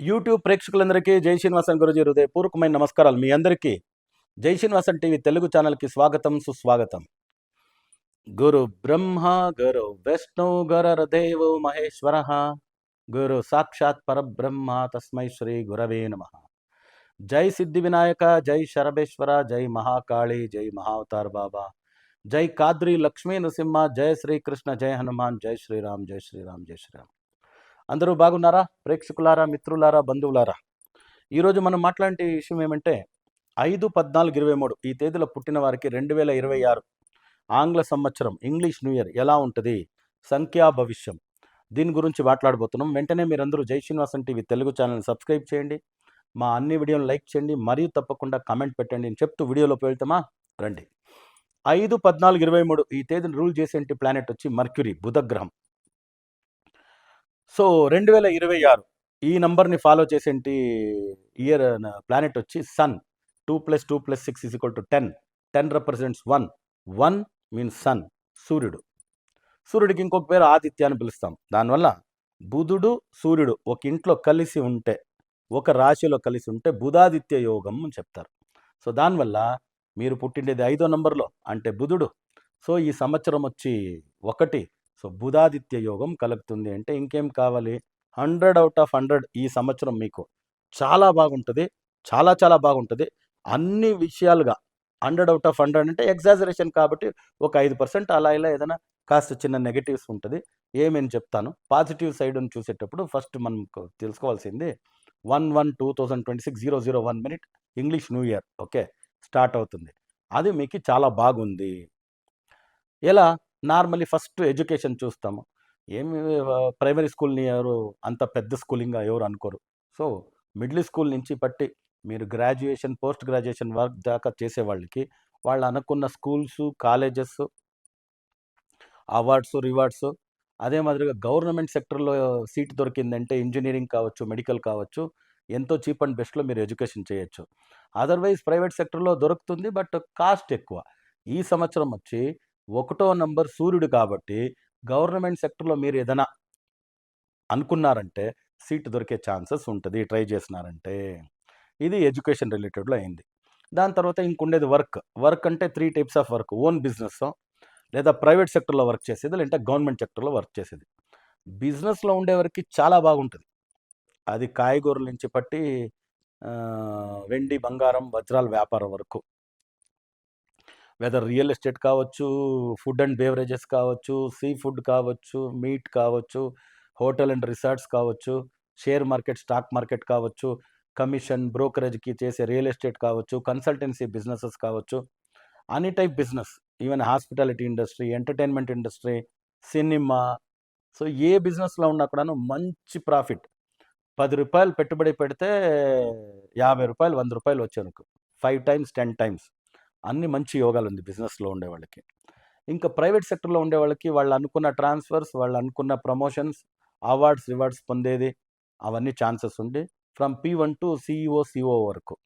YouTube ప్రేక్షకులందరికీ జై శ్రీనివాసన్ గురుజీ హృదయపూర్వకమైన నమస్కారాలు. మీ అందరికీ జై శ్రీనివాసన్ టీవీ తెలుగు ఛానల్కి స్వాగతం, సుస్వాగతం. గురు బ్రహ్మ గురు విష్ణు గురుర్దేవో మహేశ్వర గురు సాక్షాత్ పరబ్రహ్మ తస్మై శ్రీ గురవే నమః. జై సిద్ధి వినాయక, జై శరభేశ్వర, జై మహాకాళి, జై మహావతార్ బాబా, జై కాద్రి లక్ష్మీ నృసింహ, జై శ్రీకృష్ణ, జై హనుమాన్, జై శ్రీరామ్, జై శ్రీరామ్, జై శ్రీరామ్. అందరూ బాగున్నారా? ప్రేక్షకులారా, మిత్రులారా, బంధువులారా, ఈరోజు మనం మాట్లాడే విషయం ఏమంటే 5/14/23 ఈ తేదీలో పుట్టిన వారికి 2026 ఆంగ్ల సంవత్సరం ఇంగ్లీష్ న్యూ ఇయర్ ఎలా ఉంటుంది, సంఖ్యా భవిష్యం, దీని గురించి మాట్లాడబోతున్నాం. వెంటనే మీరందరూ జై శ్రీనివాసన్ టీవీ తెలుగు ఛానల్ని సబ్స్క్రైబ్ చేయండి, మా అన్ని వీడియోలు లైక్ చేయండి, మరియు తప్పకుండా కామెంట్ పెట్టండి అని చెప్తూ వీడియోలోకి వెళ్తామా రండి. 5/14/23 ఈ తేదీని రూల్ చేసే ప్లానెట్ వచ్చి మర్క్యూరీ, బుధగ్రహం. సో 2026 ఈ నంబర్ని ఫాలో చేసేంటి ఇయర్ ప్లానెట్ వచ్చి సన్. 2 + 2 + 6 = 10. 10 రిప్రజెంట్స్ 1. 1 మీన్స్ సన్, సూర్యుడు. సూర్యుడికి ఇంకొక పేరు ఆదిత్య అని పిలుస్తాం. దానివల్ల బుధుడు సూర్యుడు ఒక ఇంట్లో కలిసి ఉంటే, ఒక రాశిలో కలిసి ఉంటే బుధాదిత్య యోగం అని చెప్తారు. సో దానివల్ల మీరు పుట్టిండేది 5వ నంబర్లో అంటే బుధుడు. సో ఈ సంవత్సరం వచ్చి 1. సో బుధాదిత్య యోగం కలుగుతుంది అంటే ఇంకేం కావాలి? 100/100 ఈ సంవత్సరం మీకు చాలా బాగుంటుంది, చాలా చాలా బాగుంటుంది అన్ని విషయాలుగా. 100/100 అంటే ఎగ్జాజరేషన్ కాబట్టి ఒక 5% అలా ఇలా ఏదైనా కాస్త చిన్న నెగటివ్స్ ఉంటుంది. ఏమని చెప్తాను. పాజిటివ్ సైడ్ చూసేటప్పుడు ఫస్ట్ మనం తెలుసుకోవాల్సింది 1/1/2026 001 minute English new year okay start అవుతుంది. అది మీకు చాలా బాగుంది. ఎలా? నార్మల్లీ ఫస్ట్ ఎడ్యుకేషన్ చూస్తాము. ఏమి ప్రైమరీ స్కూల్ని ఎవరు అంత పెద్ద స్కూలింగ్గా ఎవరు అనుకోరు. సో మిడిల్ స్కూల్ నుంచి పట్టి మీరు గ్రాడ్యుయేషన్, పోస్ట్ గ్రాడ్యుయేషన్ వర్క్ దాకా చేసేవాళ్ళకి వాళ్ళు అనుకున్న స్కూల్స్, కాలేజెస్, అవార్డ్స్, రివార్డ్స్, అదే మాదిరిగా గవర్నమెంట్ సెక్టర్లో సీట్ దొరికిందంటే ఇంజనీరింగ్ కావచ్చు, మెడికల్ కావచ్చు, ఎంతో చీప్ అండ్ బెస్ట్లో మీరు ఎడ్యుకేషన్ చేయొచ్చు. అదర్వైజ్ ప్రైవేట్ సెక్టర్లో దొరుకుతుంది, బట్ కాస్ట్ ఎక్కువ. ఈ సంవత్సరం వచ్చి 1వ నంబర్ సూర్యుడు కాబట్టి గవర్నమెంట్ సెక్టర్లో మీరు ఏదైనా అనుకున్నారంటే సీట్ దొరికే ఛాన్సెస్ ఉంటుంది ట్రై చేసినారంటే. ఇది ఎడ్యుకేషన్ రిలేటెడ్లో అయింది. దాని తర్వాత ఇంకుండేది వర్క్. వర్క్ అంటే 3 types of work. Own business లేదా ప్రైవేట్ సెక్టర్లో వర్క్ చేసేది, లేదంటే గవర్నమెంట్ సెక్టర్లో వర్క్ చేసేది. బిజినెస్లో ఉండేవారికి చాలా బాగుంటుంది. అది కాయగూరల నుంచి పట్టి వెండి, బంగారం, వజ్రాల వ్యాపారం వరకు. వెదర్ రియల్ ఎస్టేట్ కావచ్చు, ఫుడ్ అండ్ బేవరేజెస్ కావచ్చు, సీ ఫుడ్ కావచ్చు, మీట్ కావచ్చు, హోటల్ అండ్ రిసార్ట్స్ కావచ్చు, షేర్ మార్కెట్, స్టాక్ మార్కెట్ కావచ్చు, కమిషన్ బ్రోకరేజ్కి చేసే రియల్ ఎస్టేట్ కావచ్చు, కన్సల్టెన్సీ బిజినెసెస్ కావచ్చు, అన్ని type business, even hospitality industry, entertainment industry, cinema. So ఏ బిజినెస్లో ఉన్నా కూడాను మంచి ప్రాఫిట్. ₹10 పెట్టుబడి పెడితే ₹50, ₹100 వచ్చేందుకు 5 టైమ్స్ 10 టైమ్స్ అన్ని మంచి యోగాలు ఉంది బిజినెస్లో ఉండేవాళ్ళకి. ఇంకా ప్రైవేట్ సెక్టర్లో ఉండేవాళ్ళకి వాళ్ళు అనుకున్న ట్రాన్స్ఫర్స్, వాళ్ళు అనుకున్న ప్రమోషన్స్, అవార్డ్స్, రివార్డ్స్ పొందేది అవన్నీ ఛాన్సెస్ ఉంది from P1 to CEO, CO వరకు.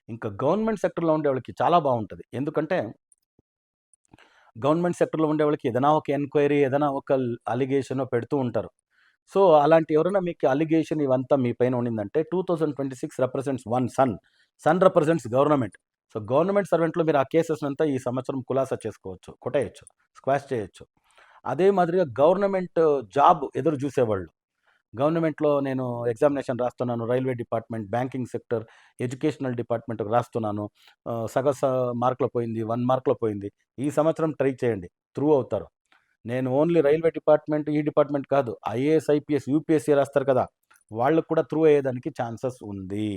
ఇంకా గవర్నమెంట్ సెక్టర్లో ఉండేవాళ్ళకి చాలా బాగుంటుంది. ఎందుకంటే గవర్నమెంట్ సెక్టర్లో ఉండేవాళ్ళకి ఏదైనా ఒక ఎంక్వైరీ, ఏదైనా ఒక అలిగేషన్ పెడుతూ ఉంటారు. సో అలాంటి ఎవరైనా మీకు అలిగేషన్ ఇవంతా మీ పైన ఉండిందంటే 2026 represents 1 sun. Sun represents government. So government సర్వెంట్లో మీరు ఆ కేసెస్ అంతా ఈ సంవత్సరం ఖులాసా చేసుకోవచ్చు, కొట్టేయచ్చు, స్క్వాష్ చేయొచ్చు. అదే మాదిరిగా గవర్నమెంట్ జాబ్ ఎదురు చూసేవాళ్ళు, గవర్నమెంట్లో నేను ఎగ్జామినేషన్ రాస్తున్నాను, railway department, banking sector, educational department రాస్తున్నాను, మార్కులో పోయింది, 1 మార్కులో పోయింది, ఈ సంవత్సరం ట్రై చేయండి, త్రూ అవుతారు. నేను ఓన్లీ రైల్వే డిపార్ట్మెంట్, ఈ డిపార్ట్మెంట్ కాదు, ఐఏఎస్, ఐపీఎస్, యూపీఎస్సీ రాస్తారు కదా, వాళ్ళకు కూడా త్రూ అయ్యేదానికి ఛాన్సెస్ ఉంది.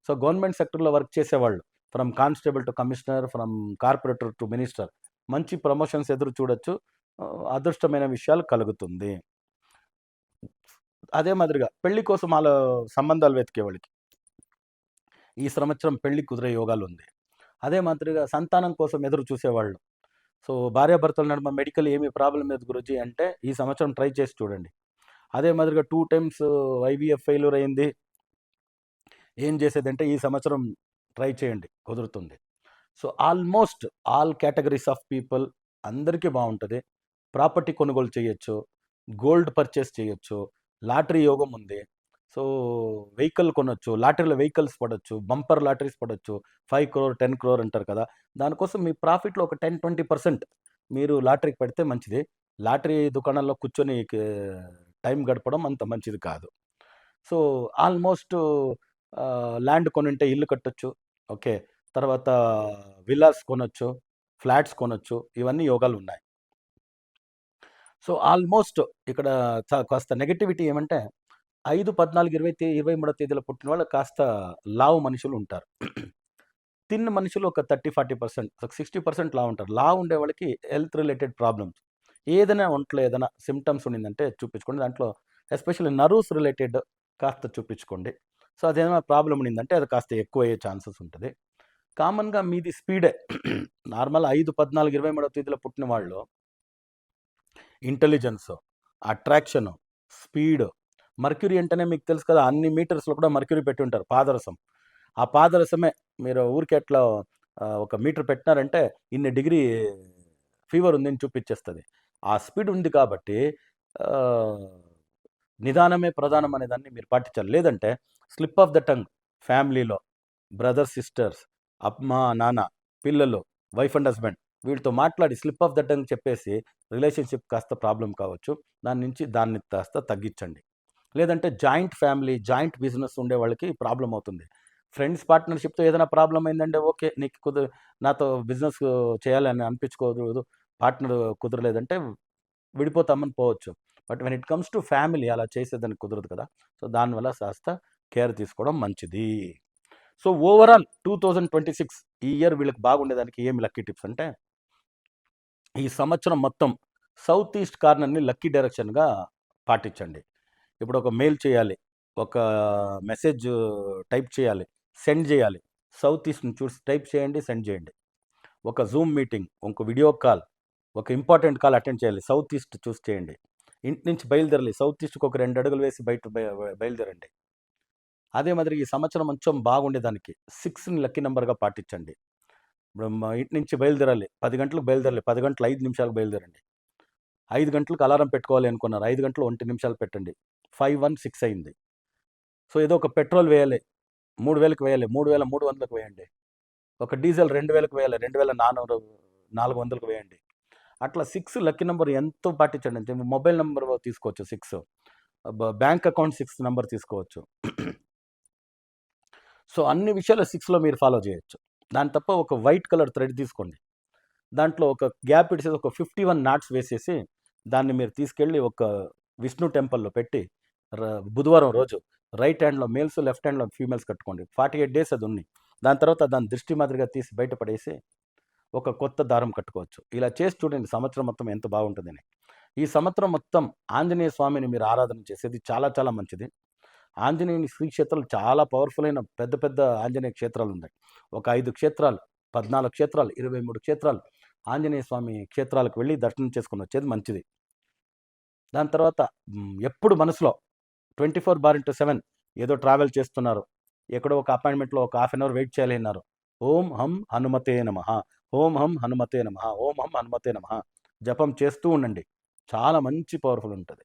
సో గవర్నమెంట్ సెక్టర్లో వర్క్ చేసేవాళ్ళు from constable to commissioner, from corporator to minister మంచి ప్రమోషన్స్ ఎదురు చూడొచ్చు, అదృష్టమైన విషయాలు కలుగుతుంది. అదే మాదిరిగా పెళ్లి కోసం వాళ్ళ సంబంధాలు వెతికే వాళ్ళకి ఈ సంవత్సరం పెళ్లి కుదిరే యోగాలు ఉంది. అదే మాదిరిగా సంతానం కోసం ఎదురు చూసేవాళ్ళు, సో భార్యాభర్తల నడుమ మెడికల్ ఏమి ప్రాబ్లం లేదు గురుజీ అంటే ఈ సంవత్సరం ట్రై చేసి చూడండి. అదే మాదిరిగా 2 టైమ్స్ ఐవీఎఫ్ ఫెయిల్యూర్ అయింది, ఏం చేసేదంటే ఈ సంవత్సరం ట్రై చేయండి, కుదురుతుంది. So almost all categories of people అందరికీ బాగుంటుంది. ప్రాపర్టీ కొనుగోలు చేయొచ్చు, గోల్డ్ పర్చేస్ చేయొచ్చు, లాటరీ యోగం ఉంది. సో వెహికల్ కొనొచ్చు, లాటరీలో vehicles పడొచ్చు, bumper lotteries పడొచ్చు. 5 crore 10 crore అంటారు కదా! దానికోసం మీ ప్రాఫిట్‌లో ఒక 10-20% మీరు లాటరీకి పెడితే మంచిది. లాటరీ దుకాణంలో కూర్చొని టైం గడపడం అంత మంచిది కాదు. సో ఆల్మోస్ట్ ల్యాండ్ కొనుంటే ఇల్లు కట్టొచ్చు. ఓకే. తర్వాత విల్లాస్ కొనొచ్చు, ఫ్లాట్స్ కొనొచ్చు. ఇవన్నీ యోగాలున్నాయి. సో ఆల్మోస్ట్ ఇక్కడ కాస్త నెగటివిటీ ఏమంటే 5, 14, 20, 23 తేదీలో పుట్టిన వాళ్ళు కాస్త లావు మనుషులు ఉంటారు. తిన్న మనుషులు ఒక 30-40%, ఒక 60% లావు ఉంటారు. లావు ఉండే వాళ్ళకి హెల్త్ రిలేటెడ్ ప్రాబ్లమ్స్ ఏదైనా ఒంట్లో ఏదైనా సిమ్టమ్స్ ఉండిందంటే చూపించుకోండి. దాంట్లో ఎస్పెషల్లీ నర్వ్స్ రిలేటెడ్ కాస్త చూపించుకోండి. సో అదేమైనా ప్రాబ్లం ఉండిందంటే అది కాస్త ఎక్కువ అయ్యే ఛాన్సెస్ ఉంటుంది. కామన్‌గా మీది స్పీడే. నార్మల్ 5, 14, 23 తేదీలో పుట్టిన వాళ్ళు ఇంటెలిజెన్సు, అట్రాక్షను, స్పీడు, మర్క్యూరీ అంటేనే మీకు తెలుసు కదా! అన్ని మీటర్స్‌లో కూడా మర్క్యూరీ పెట్టి ఉంటారు పాదరసం. ఆ పాదరసమే మీరు ఊరికే అట్లా ఒక మీటర్ పెట్టినారంటే ఇన్ని డిగ్రీ ఫీవర్ ఉందని చూపించేస్తది. ఆ స్పీడ్ ఉంది కాబట్టి ఆహ్, నిదానమే ప్రధానం అనే దాన్ని మీరు పాటించాలి. లేదంటే స్లిప్ ఆఫ్ ద టంగ్ ఫ్యామిలీలో బ్రదర్స్, సిస్టర్స్, అమ్మ, నాన్న, పిల్లలు, వైఫ్ అండ్ హస్బెండ్ వీళ్ళతో మాట్లాడి స్లిప్ ఆఫ్ ద టంగ్ చెప్పేసి రిలేషన్‌షిప్ కాస్త ప్రాబ్లమ్ కావచ్చు. దాన్ని కాస్త తగ్గించండి. లేదంటే జాయింట్ ఫ్యామిలీ, జాయింట్ బిజినెస్ ఉండే వాళ్ళకి ప్రాబ్లమ్ అవుతుంది. ఫ్రెండ్స్ పార్ట్నర్‌షిప్‌తో ఏదైనా ప్రాబ్లమ్ అయిందంటే ఓకే. నీకు నాతో బిజినెస్ చేయాలని అనిపించుకోదు. పార్ట్నర్ కుదరలేదంటే విడిపోతామని పోవచ్చు. But when it comes to family అలా చేసేదానికి కుదరదు కదా! సో దానివల్ల కాస్త కేర్ తీసుకోవడం మంచిది. సో ఓవరాల్ 2026 ఈ ఇయర్ వీళ్ళకి బాగుండేదానికి ఏమి లక్కీ టిప్స్ అంటే, ఈ సంవత్సరం మొత్తం సౌత్ ఈస్ట్ కార్నర్‌ని లక్కీ డైరెక్షన్‌గా పాటించండి. ఇప్పుడు ఒక మెయిల్ చేయాలి, ఒక మెసేజ్ టైప్ చేయాలి, సెండ్ చేయాలి. సౌత్ ఈస్ట్‌ని చూసి టైప్ చేయండి, సెండ్ చేయండి. ఒక జూమ్ మీటింగ్, ఒక వీడియో కాల్, ఒక ఇంపార్టెంట్ కాల్ అటెండ్ చేయాలి. సౌత్ ఈస్ట్ చూసి చేయండి. ఇంటి నుంచి బయలుదేరాలి. సౌత్ ఈస్ట్‌కి ఒక 2 అడుగులు వేసి బయలుదేరండి. అదే మాదిరి ఈ సంవత్సరం కొంచెం బాగుండేదానికి 6ని లక్కీ నంబర్‌గా పాటించండి. ఇప్పుడు మా ఇంటి నుంచి బయలుదేరాలి. 10 గంటలకు బయలుదేరాలి. 10 గంటల 5 నిమిషాలకు బయలుదేరండి. 5 గంటలకు అలారం పెట్టుకోవాలి అనుకున్నారు. 5 గంటలు 1 నిమిషాలు పెట్టండి. 5:16 అయింది. సో ఏదో ఒక పెట్రోల్ వేయాలి. 3000కి వేయాలి. 3300కి వేయండి. ఒక డీజిల్ 2000కి వేయాలి. 2400కి వేయండి. అట్లా 6 లక్కీ నంబర్ ఎంతో పాటించండి. అంటే మొబైల్ నంబర్ తీసుకోవచ్చు 6. బ్యాంక్ అకౌంట్ 6 నంబర్ తీసుకోవచ్చు. సో అన్ని విషయాలు 6లో మీరు ఫాలో చేయొచ్చు. దాని తప్ప ఒక వైట్ కలర్ థ్రెడ్ తీసుకోండి. దాంట్లో ఒక గ్యాప్ ఇడిసేసి ఒక 51 నాట్స్ వేసేసి దాన్ని మీరు తీసుకెళ్ళి ఒక విష్ణు టెంపుల్‌లో పెట్టి బుధవారం రోజు రైట్ హ్యాండ్‌లో మేల్స్, లెఫ్ట్ హ్యాండ్‌లో ఫీమేల్స్ కట్టుకోండి. 48 డేస్ అది ఉన్ని. దాని తర్వాత దాన్ని దృష్టి మాదిరిగా తీసి బయట పడేసి ఒక కొత్త దారం కట్టుకోవచ్చు. ఇలా చేసి చూడండి సంవత్సరం మొత్తం ఎంత బాగుంటుందని. ఈ సంవత్సరం మొత్తం ఆంజనేయ స్వామిని మీరు ఆరాధన చేసేది చాలా చాలా మంచిది. ఆంజనేయుని శ్రీ క్షేత్రాలు చాలా పవర్‌ఫుల్ అయిన పెద్ద పెద్ద ఆంజనేయ క్షేత్రాలున్నాయి. ఒక 5 క్షేత్రాలు, 14 క్షేత్రాలు, 23 క్షేత్రాలు ఆంజనేయ స్వామి క్షేత్రాలకు వెళ్ళి దర్శనం చేసుకొని వచ్చేది మంచిది. దాని తర్వాత ఎప్పుడు మనసులో 24/7 ఏదో ట్రావెల్ చేస్తున్నారు. ఎక్కడో ఒక అపాయింట్మెంట్‌లో ఒక హాఫ్ అన్ అవర్ వెయిట్ చేయాలి అన్నారు. ఓం హం హనుమతే నమః, ఓం హం హనుమతే నమః, ఓం హం హనుమతే నమః జపం చేస్తూ ఉండండి. చాలా మంచి పవర్‌ఫుల్ ఉంటది.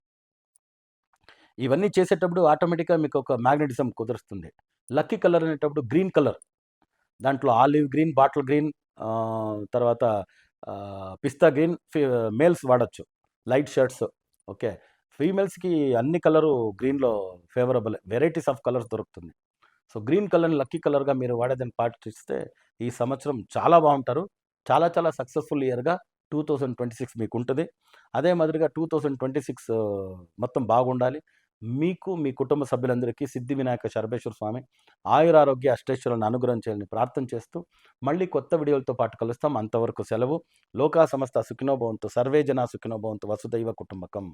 ఇవన్నీ చేసేటప్పుడు ఆటోమేటిక్‌గా మీకు ఒక మ్యాగ్నెటిజం కుదురుస్తుంది. లక్కీ కలర్ అనేటప్పుడు గ్రీన్ కలర్. దాంట్లో ఆలివ్ గ్రీన్, బాటిల్ గ్రీన్, తర్వాత పిస్తా గ్రీన్ మేల్స్ వాడొచ్చు. Light shirts. ఓకే. ఫీమేల్స్‌కి అన్ని కలరు గ్రీన్‌లో ఫేవరబులే. వెరైటీస్ ఆఫ్ కలర్స్ దొరుకుతుంది. సో గ్రీన్ కలర్‌ని లక్కీ కలర్‌గా మీరు వాడేదాన్ని పాటిస్తే ఈ సంవత్సరం చాలా బావుంటారు. చాలా చాలా సక్సెస్‌ఫుల్ ఇయర్‌గా 2026 మీకుంటది. అదే మాదిరిగా 2026 మొత్తం బాగుండాలి. మీకు, మీ కుటుంబ సభ్యులందరికీ సిద్ధి వినాయక శరభేశ్వర స్వామి ఆయురారోగ్య అష్టైశ్వర్యాలను అనుగ్రహం చేయాలని ప్రార్థన చేస్తూ మళ్ళీ కొత్త వీడియోలతో పాటు కలుస్తాం. అంతవరకు సెలవు. లోకా సమస్త సుఖినో భవంతు. సర్వే జనా సుఖినో భవంతు. వసుదైవ కుటుంబకం.